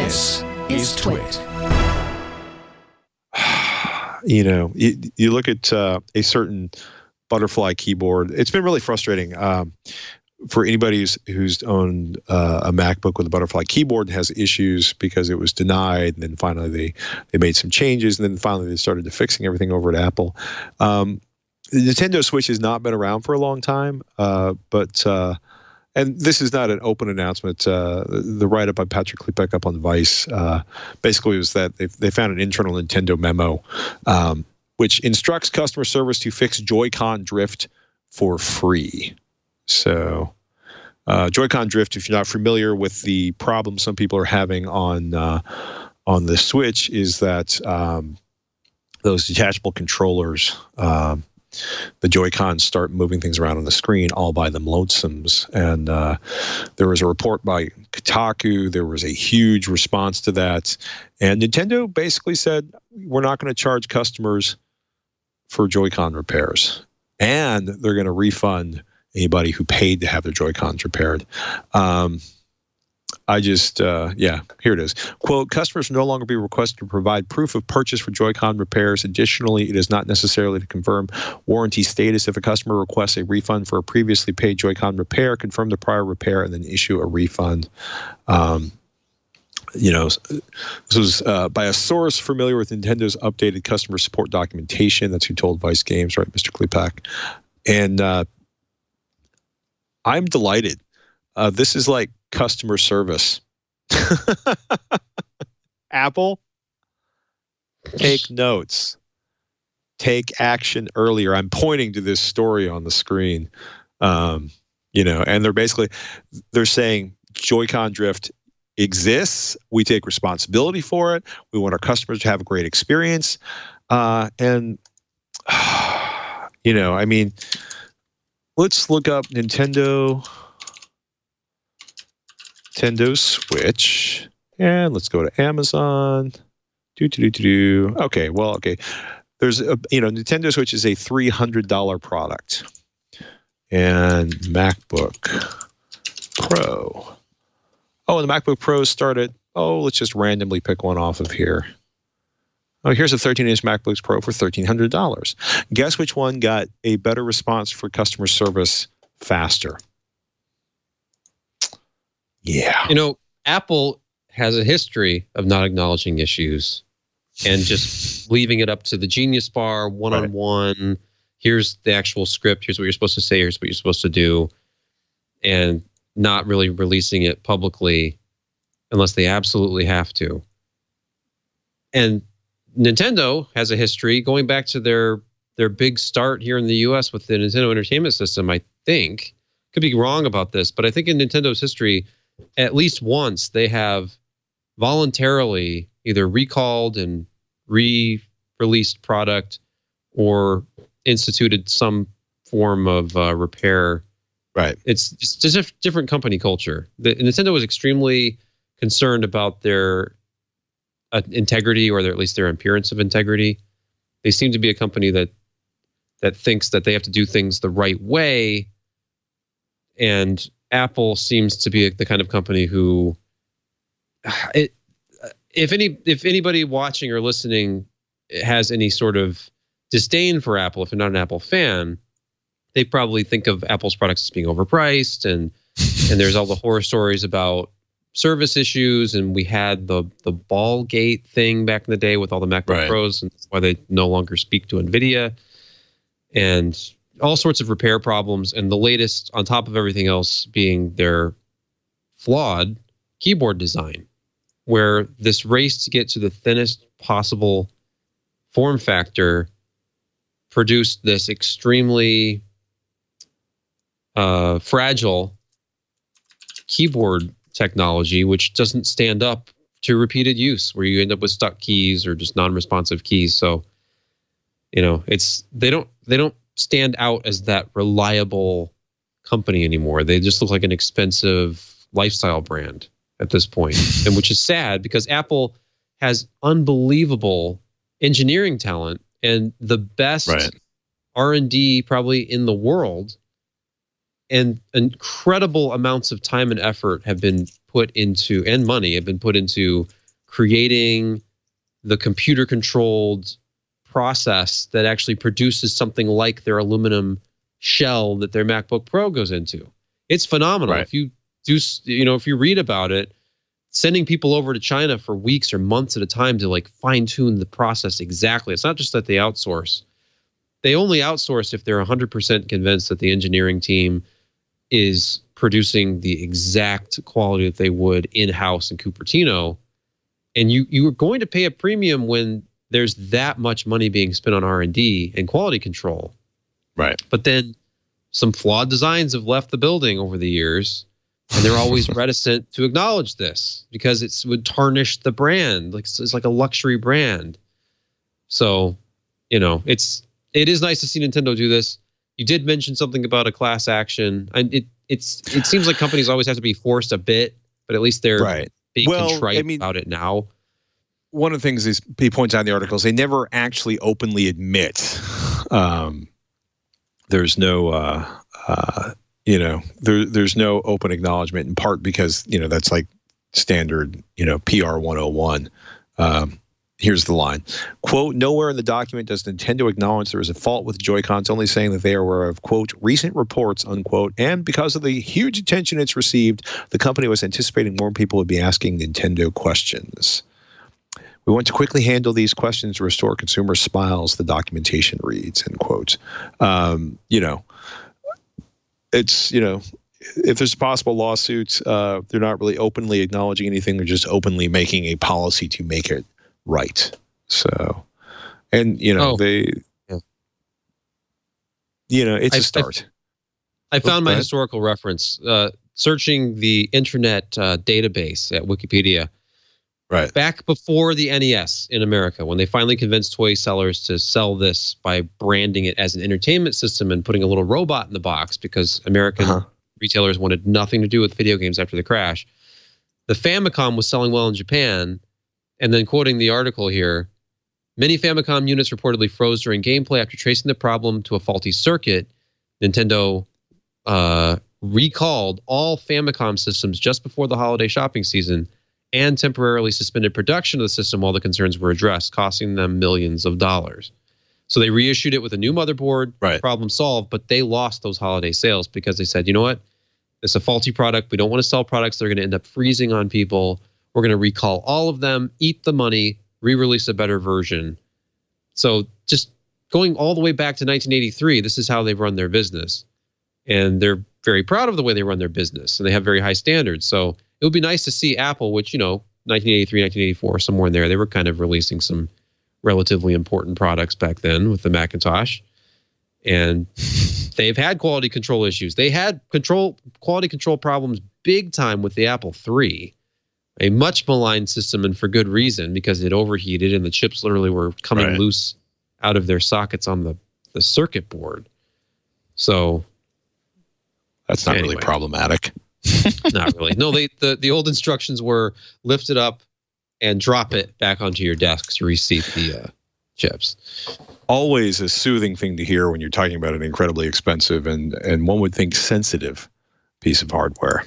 This is TWIT. You look at a certain butterfly keyboard. It's been really frustrating for anybody who's owned a MacBook with a butterfly keyboard and has issues because it was denied, and then finally they made some changes, and then finally they started to fixing everything over at Apple. The Nintendo Switch has not been around for a long time, but and this is not an open announcement. The write-up by Patrick Klepek up on Vice basically was that they found an internal Nintendo memo which instructs customer service to fix Joy-Con drift for free. So Joy-Con drift, if you're not familiar with the problem some people are having on the Switch, is that those detachable controllers, the Joy-Cons start moving things around on the screen all by them lonesomes. And there was a report by Kotaku. There was a huge response to that. And Nintendo basically said, we're not going to charge customers for Joy-Con repairs. And they're going to refund anybody who paid to have their Joy-Cons repaired. Here it is. Quote, customers will no longer be requested to provide proof of purchase for Joy-Con repairs. Additionally, it is not necessarily to confirm warranty status. If a customer requests a refund for a previously paid Joy-Con repair, confirm the prior repair and then issue a refund. This was by a source familiar with Nintendo's updated customer support documentation. That's who told Vice Games, right, Mr. Klepek. And I'm delighted. This is like customer service. Apple, take notes. Take action earlier. I'm pointing to this story on the screen. And they're saying Joy-Con drift exists. We take responsibility for it. We want our customers to have a great experience. Let's look up Nintendo Switch, and let's go to Amazon. Okay. There's Nintendo Switch is a $300 product, and MacBook Pro. Oh, and the MacBook Pro started. Oh, let's just randomly pick one off of here. Oh, here's a 13-inch MacBook Pro for $1,300. Guess which one got a better response for customer service faster? Yeah. Apple has a history of not acknowledging issues and just leaving it up to the Genius Bar one-on-one. Right. Here's the actual script. Here's what you're supposed to say. Here's what you're supposed to do. And not really releasing it publicly unless they absolutely have to. And Nintendo has a history going back to their big start here in the U.S. with the Nintendo Entertainment System, I think. Could be wrong about this, but I think in Nintendo's history, at least once they have voluntarily either recalled and re-released product or instituted some form of repair. Right. It's just a different company culture. Nintendo was extremely concerned about their integrity, or at least their appearance of integrity. They seem to be a company that thinks that they have to do things the right way, and Apple seems to be the kind of company who, if anybody watching or listening has any sort of disdain for Apple, if you're not an Apple fan, they probably think of Apple's products as being overpriced, and there's all the horror stories about service issues, and we had the Ballgate thing back in the day with all the MacBook Pros, and that's why they no longer speak to NVIDIA, and all sorts of repair problems, and the latest on top of everything else being their flawed keyboard design, where this race to get to the thinnest possible form factor produced this extremely fragile keyboard technology, which doesn't stand up to repeated use, where you end up with stuck keys or just non-responsive keys. So, they don't stand out as that reliable company anymore. They just look like an expensive lifestyle brand at this point, and which is sad because Apple has unbelievable engineering talent and the best R&D probably in the world, and incredible amounts of time and effort have been put into, and money have been put into creating the computer controlled process that actually produces something like their aluminum shell that their MacBook Pro goes into. It's phenomenal. Right. If you do, if you read about it, sending people over to China for weeks or months at a time to like fine tune the process exactly. It's not just that they outsource. They only outsource if they're 100% convinced that the engineering team is producing the exact quality that they would in-house in Cupertino. And you are going to pay a premium when there's that much money being spent on R&D and quality control. Right. But then some flawed designs have left the building over the years, and they're always reticent to acknowledge this because it would tarnish the brand. Like it's like a luxury brand. So, it is nice to see Nintendo do this. You did mention something about a class action, and it seems like companies always have to be forced a bit, but at least they're being contrite about it now. One of the things is he points out in the articles, they never actually openly admit there's no there's no open acknowledgement, in part because that's like standard PR 101. Here's the line, quote, nowhere in the document does Nintendo acknowledge there is a fault with Joy-Cons, only saying that they are aware of, quote, recent reports, unquote, and because of the huge attention it's received, the company was anticipating more people would be asking Nintendo questions. We want to quickly handle these questions to restore consumer smiles, the documentation reads, end quote. It's, if there's possible lawsuits, they're not really openly acknowledging anything. They're just openly making a policy to make it right. So, and, it's a start. I found my historical reference, searching the internet database at Wikipedia. Right. Back before the NES in America, when they finally convinced toy sellers to sell this by branding it as an entertainment system and putting a little robot in the box because American retailers wanted nothing to do with video games after the crash. The Famicom was selling well in Japan. And then quoting the article here, many Famicom units reportedly froze during gameplay after tracing the problem to a faulty circuit. Nintendo recalled all Famicom systems just before the holiday shopping season and temporarily suspended production of the system while the concerns were addressed, costing them millions of dollars. So they reissued it with a new motherboard, problem solved, but they lost those holiday sales because they said, you know what? It's a faulty product. We don't want to sell products that are going to end up freezing on people. We're going to recall all of them, eat the money, re-release a better version. So just going all the way back to 1983, this is how they've run their business. And they're very proud of the way they run their business, and they have very high standards. So it would be nice to see Apple, which, 1983, 1984, somewhere in there, they were kind of releasing some relatively important products back then with the Macintosh. And they've had quality control issues. They had quality control problems big time with the Apple III, a much maligned system, and for good reason, because it overheated and the chips literally were coming loose out of their sockets on the circuit board. So that's not really problematic. Not really. No, the old instructions were lift it up and drop it back onto your desk to reseat the chips. Always a soothing thing to hear when you're talking about an incredibly expensive and one would think sensitive piece of hardware.